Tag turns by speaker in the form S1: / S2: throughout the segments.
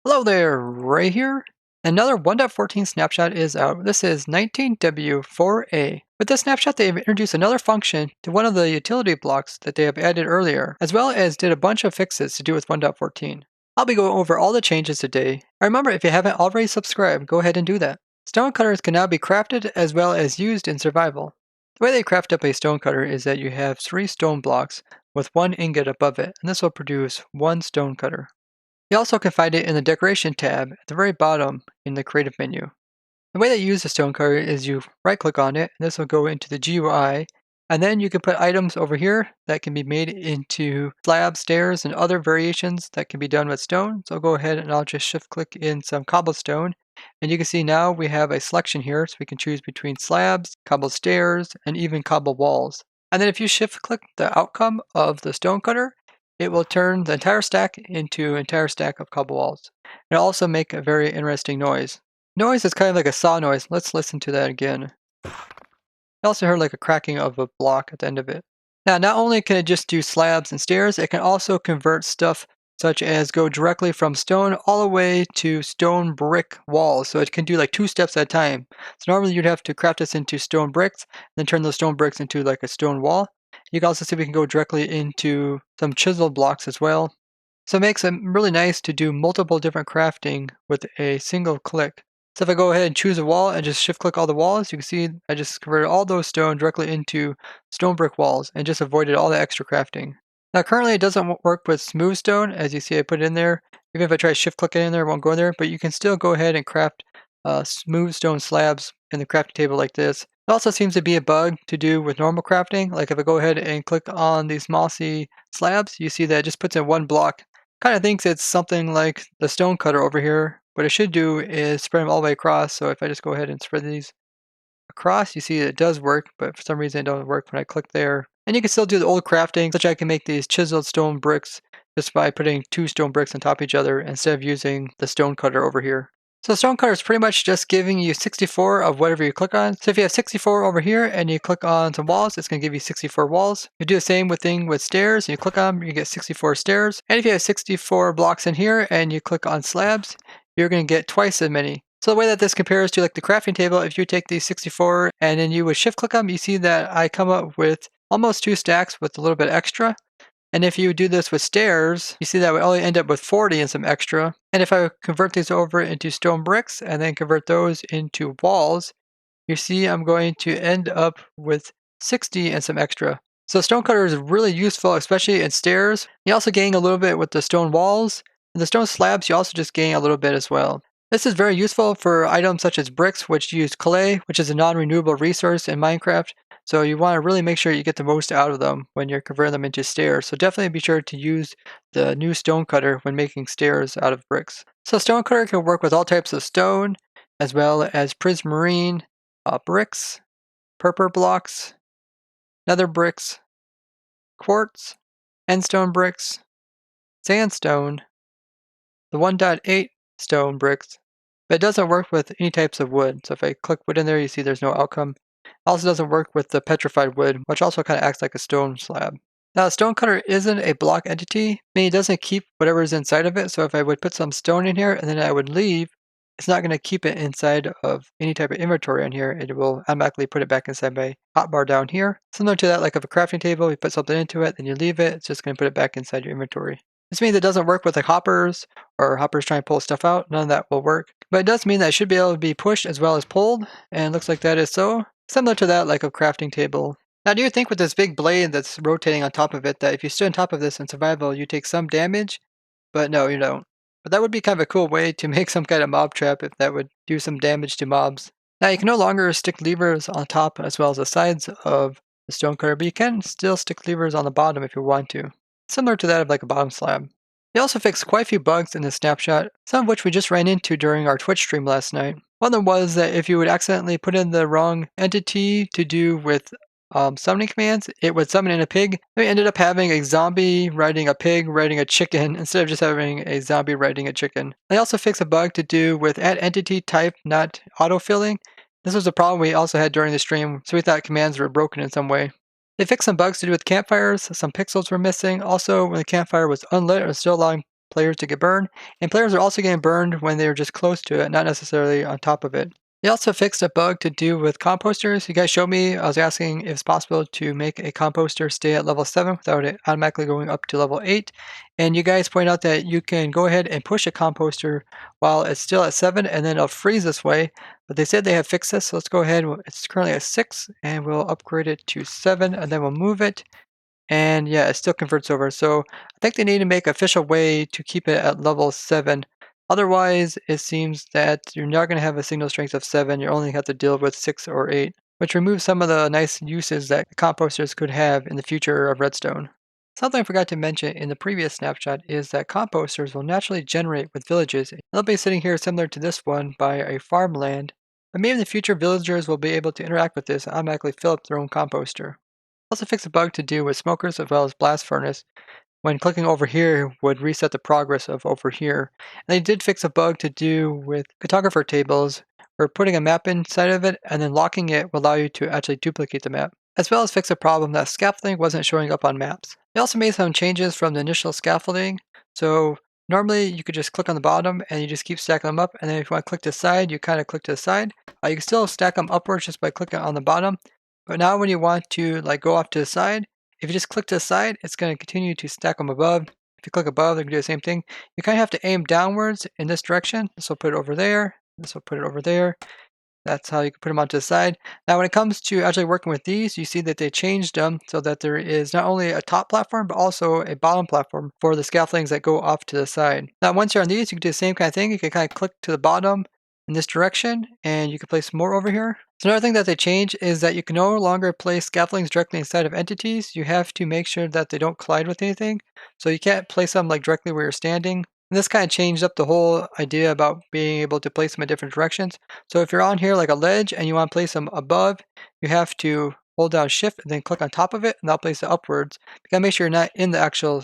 S1: Hello there, Ray here. Another 1.14 snapshot is out. This is 19W4A. With this snapshot, they have introduced another function to one of the utility blocks that they have added earlier, as well as did a bunch of fixes to do with 1.14. I'll be going over all the changes today. And remember, if you haven't already subscribed, go ahead and do that. Stonecutters can now be crafted as well as used in survival. The way they craft up a stonecutter is that you have 3 stone blocks with 1 ingot above it, and this will produce 1 stonecutter. You also can find it in the Decoration tab at the very bottom in the Creative menu. The way that you use the Stonecutter is you right-click on it, and this will go into the GUI, and then you can put items over here that can be made into slabs, stairs, and other variations that can be done with stone. So I'll go ahead and I'll just shift-click in some cobblestone, and you can see now we have a selection here, so we can choose between slabs, cobble stairs, and even cobble walls. And then if you shift-click the outcome of the Stonecutter, it will turn the entire stack into an entire stack of cobble walls. It'll also make a very interesting noise. Noise is kind of like a saw noise. Let's listen to that again. I also heard like a cracking of a block at the end of it. Now, not only can it just do slabs and stairs, it can also convert stuff such as go directly from stone all the way to stone brick walls. So it can do like 2 steps at a time. So normally you'd have to craft this into stone bricks, then turn those stone bricks into like a stone wall. You can also see we can go directly into some chiseled blocks as well. So it makes it really nice to do multiple different crafting with a single click. So if I go ahead and choose a wall and just shift click all the walls, you can see I just converted all those stone directly into stone brick walls and just avoided all the extra crafting. Now currently it doesn't work with smooth stone. As you see, I put it in there. Even if I try to shift click it in there, it won't go in there, but you can still go ahead and craft smooth stone slabs in the crafting table like this. It also seems to be a bug to do with normal crafting. Like if I go ahead and click on these mossy slabs, you see that it just puts in 1 block. Kind of thinks it's something like the Stonecutter over here. What it should do is spread them all the way across. So if I just go ahead and spread these across, you see it does work, but for some reason it doesn't work when I click there. And you can still do the old crafting, such I can make these chiseled stone bricks just by putting 2 stone bricks on top of each other instead of using the Stonecutter over here. So Stonecutter is pretty much just giving you 64 of whatever you click on. So if you have 64 over here and you click on some walls, it's going to give you 64 walls. You do the same thing with stairs, and you click on them, you get 64 stairs. And if you have 64 blocks in here and you click on slabs, you're going to get twice as many. So the way that this compares to like the crafting table, if you take these 64 and then you would shift click them, you see that I come up with almost 2 stacks with a little bit extra. And if you do this with stairs, you see that we only end up with 40 and some extra. And if I convert these over into stone bricks and then convert those into walls, you see I'm going to end up with 60 and some extra. So Stonecutter is really useful, especially in stairs. You also gain a little bit with the stone walls. And the stone slabs, you also just gain a little bit as well. This is very useful for items such as bricks, which use clay, which is a non-renewable resource in Minecraft. So you want to really make sure you get the most out of them when you're converting them into stairs. So definitely be sure to use the new Stonecutter when making stairs out of bricks. So Stonecutter can work with all types of stone, as well as prismarine, bricks, purple blocks, nether bricks, quartz, endstone bricks, sandstone, the 1.8 stone bricks, but it doesn't work with any types of wood. So if I click wood in there, you see there's no outcome. It also doesn't work with the petrified wood, which also kind of acts like a stone slab. Now, a Stonecutter isn't a block entity, meaning it doesn't keep whatever is inside of it. So if I would put some stone in here and then I would leave, it's not going to keep it inside of any type of inventory on here. It will automatically put it back inside my hotbar down here. Similar to that, like of a crafting table, you put something into it, then you leave it, it's just going to put it back inside your inventory. This means it doesn't work with like hoppers or hoppers trying to pull stuff out. None of that will work. But it does mean that it should be able to be pushed as well as pulled. And it looks like that is so. Similar to that, like a crafting table. Now, do you think with this big blade that's rotating on top of it that if you stood on top of this in survival, you take some damage? But no, you don't. But that would be kind of a cool way to make some kind of mob trap if that would do some damage to mobs. Now, you can no longer stick levers on top as well as the sides of the Stonecutter, but you can still stick levers on the bottom if you want to. Similar to that of like a bottom slab. They also fixed quite a few bugs in this snapshot, some of which we just ran into during our Twitch stream last night. One of them was that if you would accidentally put in the wrong entity to do with summoning commands, it would summon in a pig. We ended up having a zombie riding a pig riding a chicken instead of just having a zombie riding a chicken. They also fixed a bug to do with add entity type not autofilling. This was a problem we also had during the stream, so we thought commands were broken in some way. They fixed some bugs to do with campfires. Some pixels were missing. Also, when the campfire was unlit, it was still allowing players to get burned, and players are also getting burned when they're just close to it, not necessarily on top of it. They also fixed a bug to do with composters. You guys showed me, I was asking if it's possible to make a composter stay at level 7 without it automatically going up to level 8. And you guys point out that you can go ahead and push a composter while it's still at 7 and then it'll freeze this way. But they said they have fixed this, so let's go ahead. It's currently at 6 and we'll upgrade it to 7 and then we'll move it. And yeah, it still converts over. So I think they need to make an official way to keep it at level 7. Otherwise, it seems that you're not going to have a signal strength of 7. You only have to deal with 6 or 8, which removes some of the nice uses that composters could have in the future of redstone. Something I forgot to mention in the previous snapshot is that composters will naturally generate with villages. They'll be sitting here similar to this one by a farmland, but maybe in the future villagers will be able to interact with this and automatically fill up their own composter. Also fix a bug to do with smokers as well as blast furnace. When clicking over here would reset the progress of over here. And they did fix a bug to do with cartographer tables where putting a map inside of it and then locking it will allow you to actually duplicate the map. As well as fix a problem that scaffolding wasn't showing up on maps. They also made some changes from the initial scaffolding. So normally you could just click on the bottom and you just keep stacking them up, and then if you want to click to the side, you kind of click to the side. You can still stack them upwards just by clicking on the bottom. But now when you want to go off to the side, if you just click to the side, it's going to continue to stack them above. If you click above, they can do the same thing. You kind of have to aim downwards in this direction. This will put it over there. This will put it over there. That's how you can put them onto the side. Now when it comes to actually working with these, you see that they changed them so that there is not only a top platform, but also a bottom platform for the scaffoldings that go off to the side. Now once you're on these, you can do the same kind of thing. You can kind of click to the bottom in this direction, and you can place more over here. So another thing that they changed is that you can no longer place scaffoldings directly inside of entities. You have to make sure that they don't collide with anything. So you can't place them directly where you're standing. And this kind of changed up the whole idea about being able to place them in different directions. So if you're on here like a ledge and you want to place them above, you have to hold down shift and then click on top of it, and that'll place it upwards. You gotta make sure you're not in the actual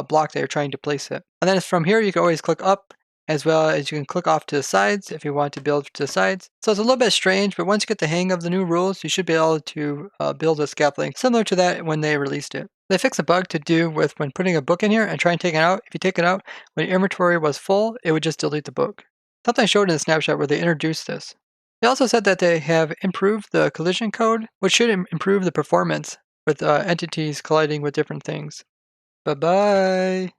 S1: block that you're trying to place it. And then from here, you can always click up, as well as you can click off to the sides if you want to build to the sides. So it's a little bit strange, but once you get the hang of the new rules, you should be able to build a scaffolding similar to that when they released it. They fixed a bug to do with when putting a book in here and trying to take it out. If you take it out, when your inventory was full, it would just delete the book. Something I showed in the snapshot where they introduced this. They also said that they have improved the collision code, which should improve the performance with entities colliding with different things. Bye-bye!